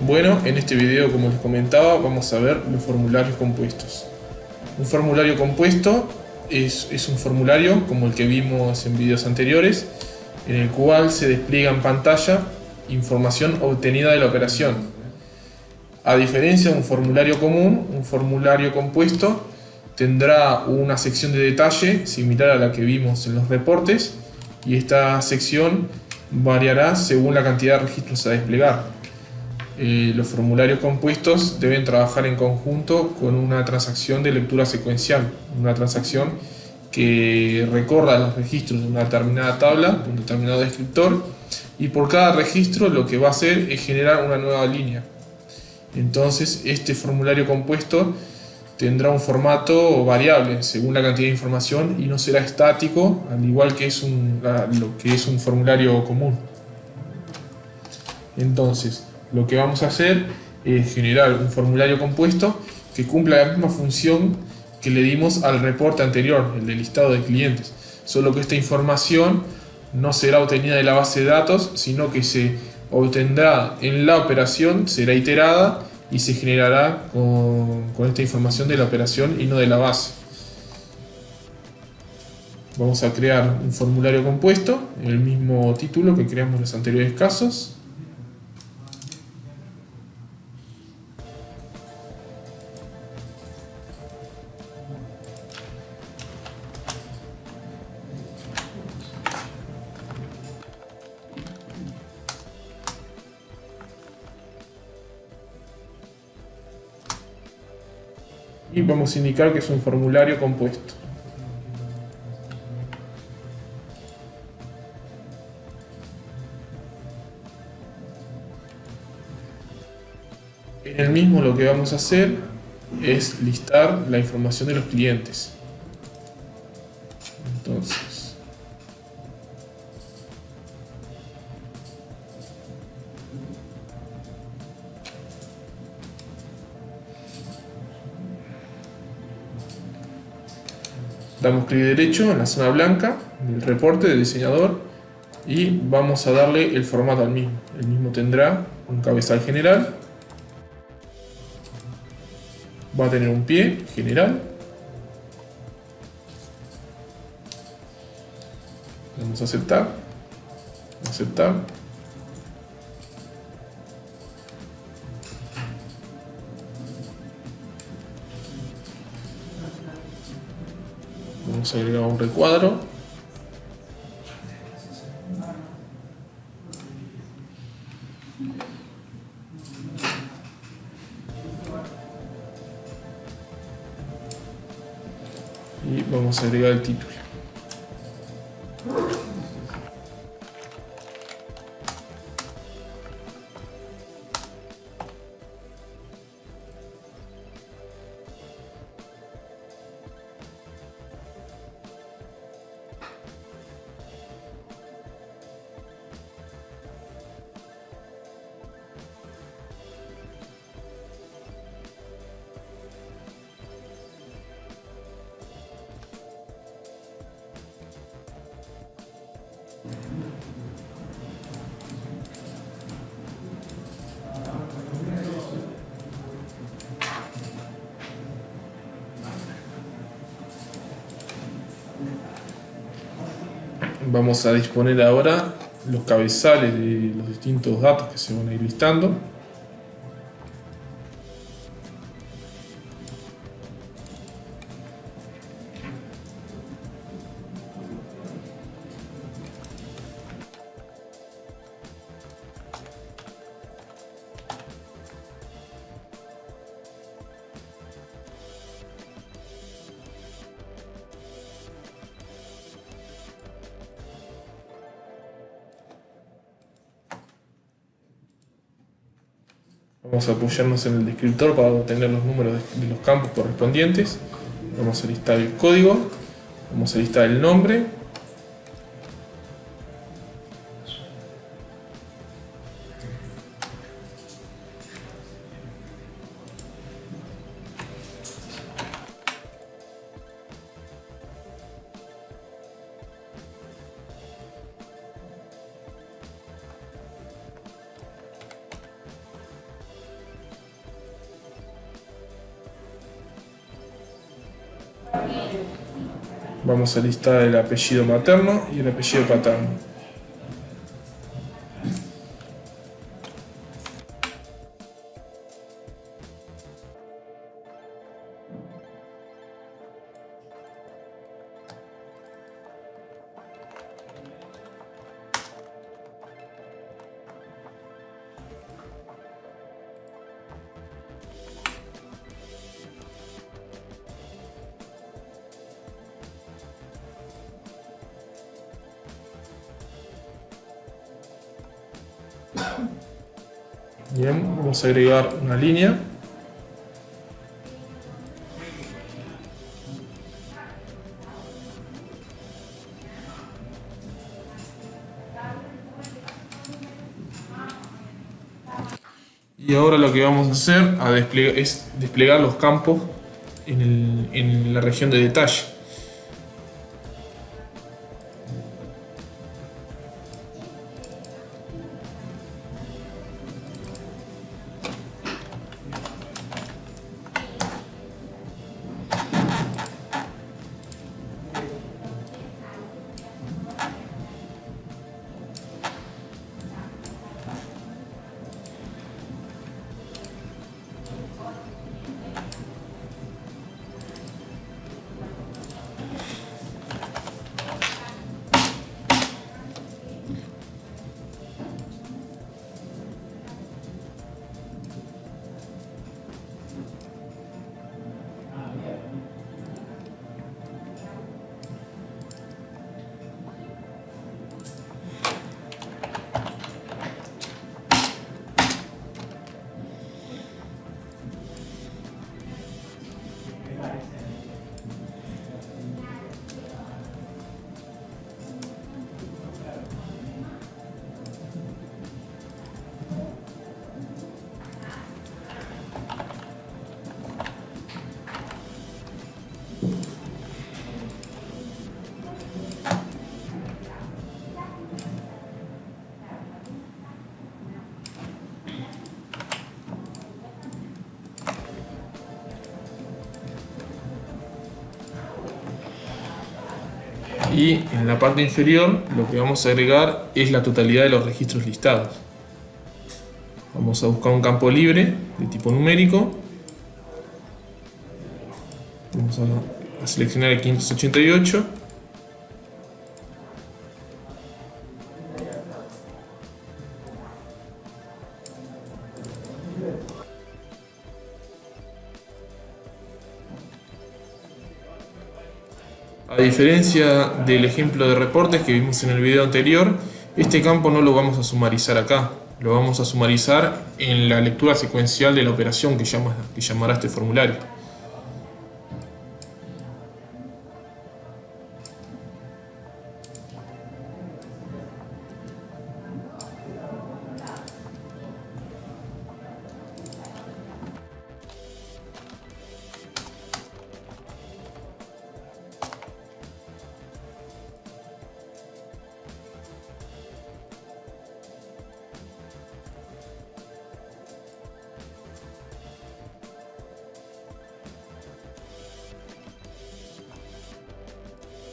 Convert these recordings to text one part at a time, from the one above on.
Bueno, en este video, como les comentaba, vamos a ver los formularios compuestos. Un formulario compuesto es un formulario como el que vimos en videos anteriores, en el cual se despliega en pantalla información obtenida de la operación. A diferencia de un formulario común, un formulario compuesto tendrá una sección de detalle similar a la que vimos en los reportes, y esta sección variará según la cantidad de registros a desplegar. Los formularios compuestos deben trabajar en conjunto con una transacción de lectura secuencial, una transacción que recorra los registros de una determinada tabla, de un determinado descriptor, y por cada registro lo que va a hacer es generar una nueva línea. Entonces este formulario compuesto tendrá un formato variable según la cantidad de información y no será estático, al igual que lo que es un formulario común. Entonces, lo que vamos a hacer es generar un formulario compuesto que cumpla la misma función que le dimos al reporte anterior, el del listado de clientes. Solo que esta información no será obtenida de la base de datos, sino que se obtendrá en la operación, será iterada y se generará con esta información de la operación y no de la base. Vamos a crear un formulario compuesto en el mismo título que creamos en los anteriores casos. Y vamos a indicar que es un formulario compuesto. En el mismo lo que vamos a hacer es listar la información de los clientes. Entonces, damos clic derecho en la zona blanca del reporte del diseñador y vamos a darle el formato al mismo. El mismo tendrá un cabezal general, va a tener un pie general, vamos a aceptar, aceptar. Vamos a agregar un recuadro. Y vamos a agregar el título. Vamos a disponer ahora los cabezales de los distintos datos que se van a ir listando. Vamos a apoyarnos en el descriptor para obtener los números de los campos correspondientes. Vamos a listar el código, vamos a listar el nombre. Vamos a listar el apellido materno y el apellido paterno. Bien, vamos a agregar una línea. Y ahora lo que vamos a hacer es desplegar los campos en la región de detalle. Y en la parte inferior lo que vamos a agregar es la totalidad de los registros listados. Vamos a buscar un campo libre de tipo numérico. Vamos a seleccionar el 588. A diferencia del ejemplo de reportes que vimos en el video anterior, este campo no lo vamos a sumarizar acá, lo vamos a sumarizar en la lectura secuencial de la operación que llamará este formulario.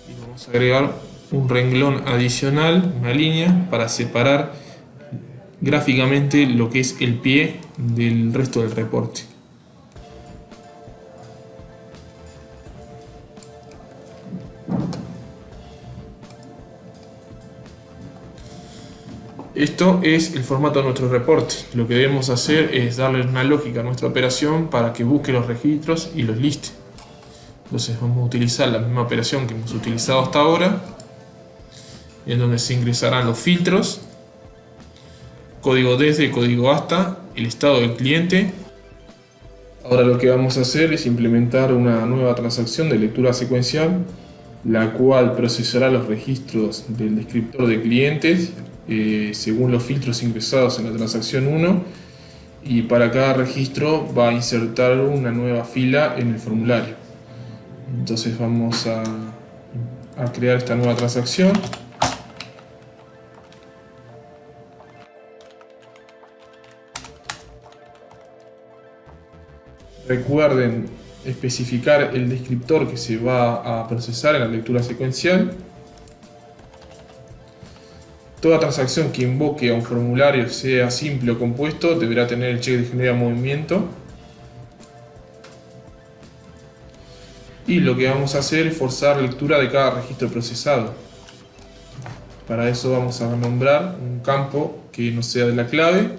Y vamos a agregar un renglón adicional, una línea, para separar gráficamente lo que es el pie del resto del reporte. Esto es el formato de nuestro reporte. Lo que debemos hacer es darle una lógica a nuestra operación para que busque los registros y los liste. Entonces vamos a utilizar la misma operación que hemos utilizado hasta ahora, en donde se ingresarán los filtros, código desde, código hasta, el estado del cliente. Ahora lo que vamos a hacer es implementar una nueva transacción de lectura secuencial, la cual procesará los registros del descriptor de clientes según los filtros ingresados en la transacción 1, y para cada registro va a insertar una nueva fila en el formulario. Entonces vamos a crear esta nueva transacción. Recuerden especificar el descriptor que se va a procesar en la lectura secuencial. Toda transacción que invoque a un formulario, sea simple o compuesto, deberá tener el check de genera movimiento. Y lo que vamos a hacer es forzar la lectura de cada registro procesado. Para eso vamos a nombrar un campo que no sea de la clave.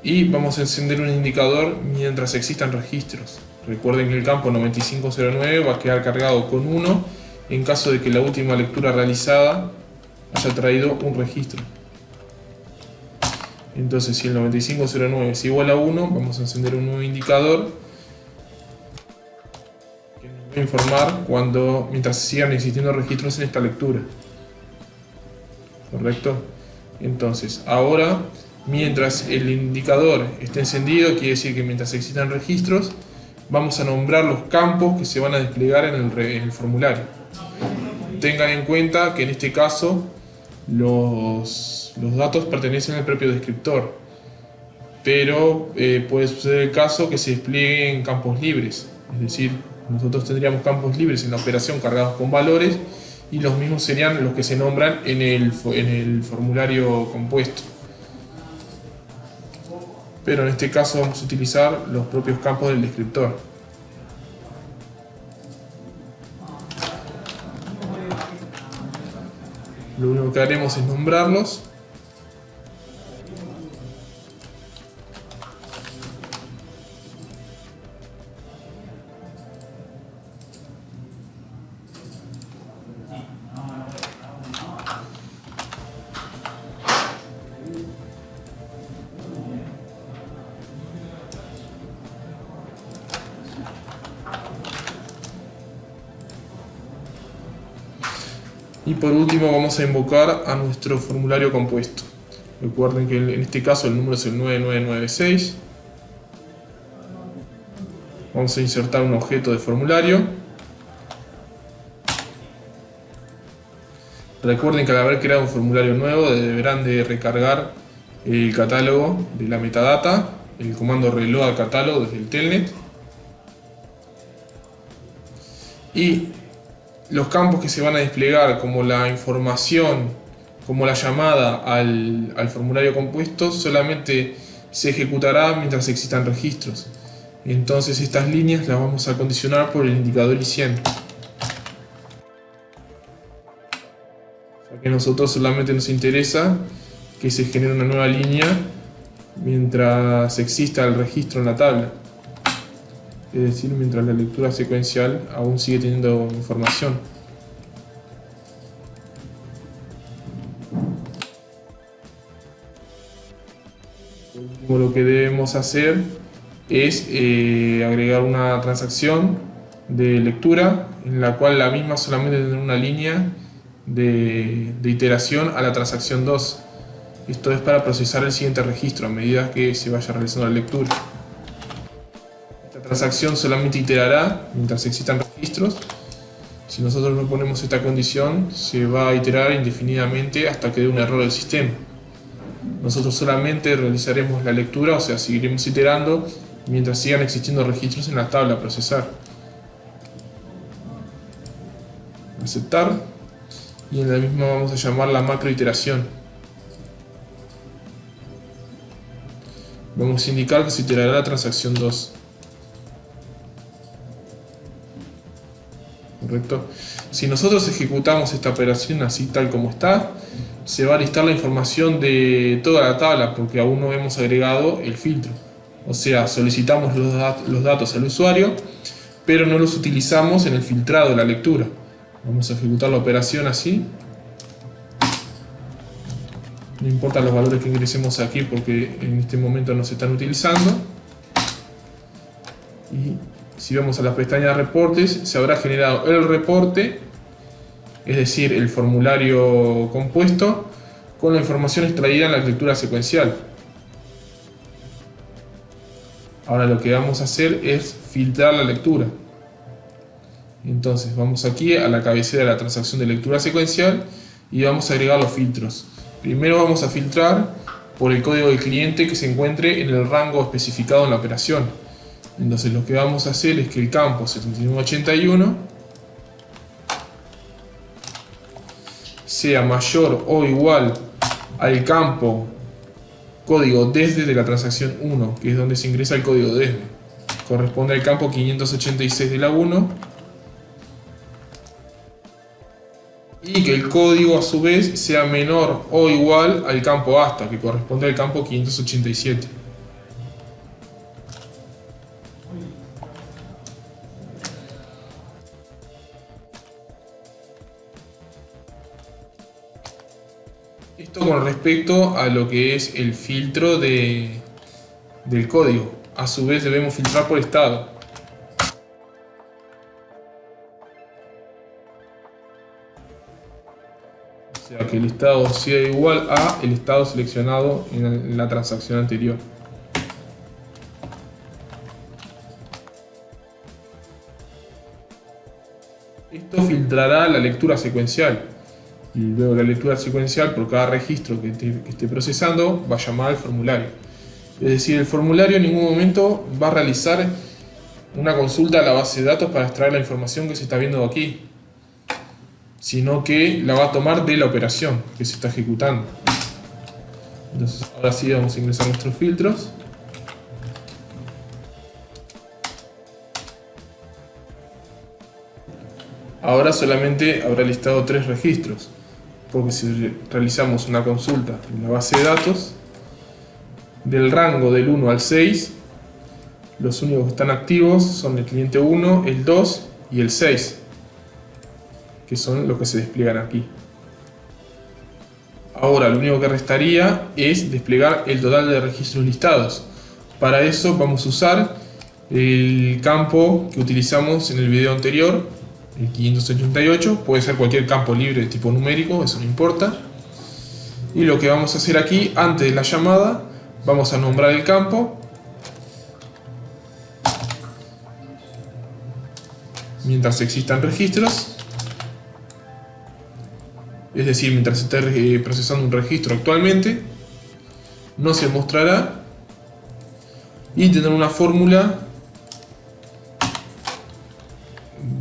Y vamos a encender un indicador mientras existan registros. Recuerden que el campo 9509 va a quedar cargado con 1 en caso de que la última lectura realizada haya traído un registro. Entonces, si el 9509 es igual a 1, vamos a encender un nuevo indicador que nos va a informar mientras sigan existiendo registros en esta lectura. ¿Correcto? Entonces, ahora, mientras el indicador esté encendido, quiere decir que mientras existan registros, vamos a nombrar los campos que se van a desplegar en el formulario. Tengan en cuenta que en este caso los datos pertenecen al propio descriptor, pero puede suceder el caso que se desplieguen campos libres, es decir, nosotros tendríamos campos libres en la operación cargados con valores y los mismos serían los que se nombran en el formulario compuesto. Pero en este caso vamos a utilizar los propios campos del descriptor. Lo único que haremos es nombrarlos. Y por último vamos a invocar a nuestro formulario compuesto. Recuerden que en este caso el número es el 9996. Vamos a insertar un objeto de formulario. Recuerden que al haber creado un formulario nuevo deberán de recargar el catálogo de la metadata, el comando reload al catálogo desde el telnet. Y los campos que se van a desplegar, como la información, como la llamada al formulario compuesto, solamente se ejecutará mientras existan registros. Entonces estas líneas las vamos a condicionar por el indicador I100. Ya que a nosotros solamente nos interesa que se genere una nueva línea mientras exista el registro en la tabla. Es decir, mientras la lectura secuencial aún sigue teniendo información. Por último, lo que debemos hacer es agregar una transacción de lectura en la cual la misma solamente tendrá una línea de iteración a la transacción 2. Esto es para procesar el siguiente registro a medida que se vaya realizando la lectura. La transacción solamente iterará mientras existan registros. Si nosotros no ponemos esta condición, se va a iterar indefinidamente hasta que dé un error del sistema. Nosotros solamente realizaremos la lectura, o sea, seguiremos iterando mientras sigan existiendo registros en la tabla a procesar. Aceptar. Y en la misma vamos a llamar la macro iteración. Vamos a indicar que se iterará la transacción 2. ¿Correcto? Si nosotros ejecutamos esta operación así tal como está, se va a listar la información de toda la tabla porque aún no hemos agregado el filtro. O sea, solicitamos los datos al usuario, pero no los utilizamos en el filtrado de la lectura. Vamos a ejecutar la operación así. No importa los valores que ingresemos aquí porque en este momento no se están utilizando. Y si vamos a la pestaña de reportes, se habrá generado el reporte, es decir, el formulario compuesto, con la información extraída en la lectura secuencial. Ahora lo que vamos a hacer es filtrar la lectura. Entonces vamos aquí a la cabecera de la transacción de lectura secuencial y vamos a agregar los filtros. Primero vamos a filtrar por el código del cliente que se encuentre en el rango especificado en la operación. Entonces lo que vamos a hacer es que el campo 7981 sea mayor o igual al campo código desde de la transacción 1, que es donde se ingresa el código desde. Corresponde al campo 586 de la 1. Y que el código a su vez sea menor o igual al campo hasta, que corresponde al campo 587. Esto con respecto a lo que es el filtro del código. A su vez debemos filtrar por estado. O sea que el estado sea igual a el estado seleccionado en la transacción anterior. Esto filtrará la lectura secuencial. Y luego la lectura secuencial por cada registro que esté procesando va a llamar al formulario. Es decir, el formulario en ningún momento va a realizar una consulta a la base de datos para extraer la información que se está viendo aquí, sino que la va a tomar de la operación que se está ejecutando. Entonces ahora sí vamos a ingresar nuestros filtros. Ahora solamente habrá listado 3 registros, porque si realizamos una consulta en la base de datos, del rango del 1 al 6, los únicos que están activos son el cliente 1, el 2 y el 6, que son los que se despliegan aquí. Ahora lo único que restaría es desplegar el total de registros listados. Para eso vamos a usar el campo que utilizamos en el video anterior, el 588, puede ser cualquier campo libre de tipo numérico, eso no importa. Y lo que vamos a hacer aquí, antes de la llamada, vamos a nombrar el campo. Mientras existan registros. Es decir, mientras se esté procesando un registro actualmente, no se mostrará. Y tener una fórmula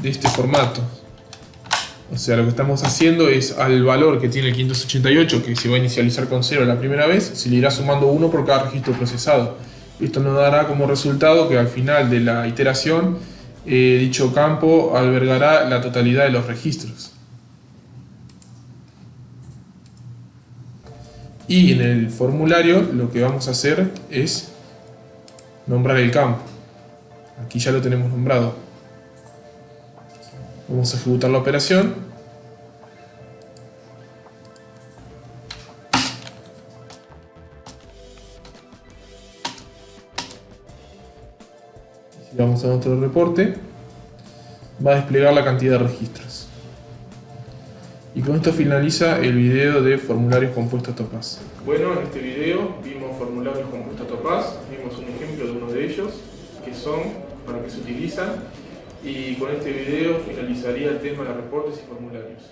de este formato. O sea, lo que estamos haciendo es al valor que tiene el 588, que se va a inicializar con 0 la primera vez, se le irá sumando 1 por cada registro procesado. Esto nos dará como resultado que al final de la iteración dicho campo albergará la totalidad de los registros. Y en el formulario lo que vamos a hacer es nombrar el campo. Aquí ya lo tenemos nombrado. Vamos a ejecutar la operación. Si vamos a nuestro reporte, va a desplegar la cantidad de registros. Y con esto finaliza el video de formularios compuestos Topaz. Bueno, en este video vimos formularios compuestos Topaz, vimos un ejemplo de uno de ellos, que son, para qué se utilizan. Y con este video finalizaría el tema de reportes y formularios.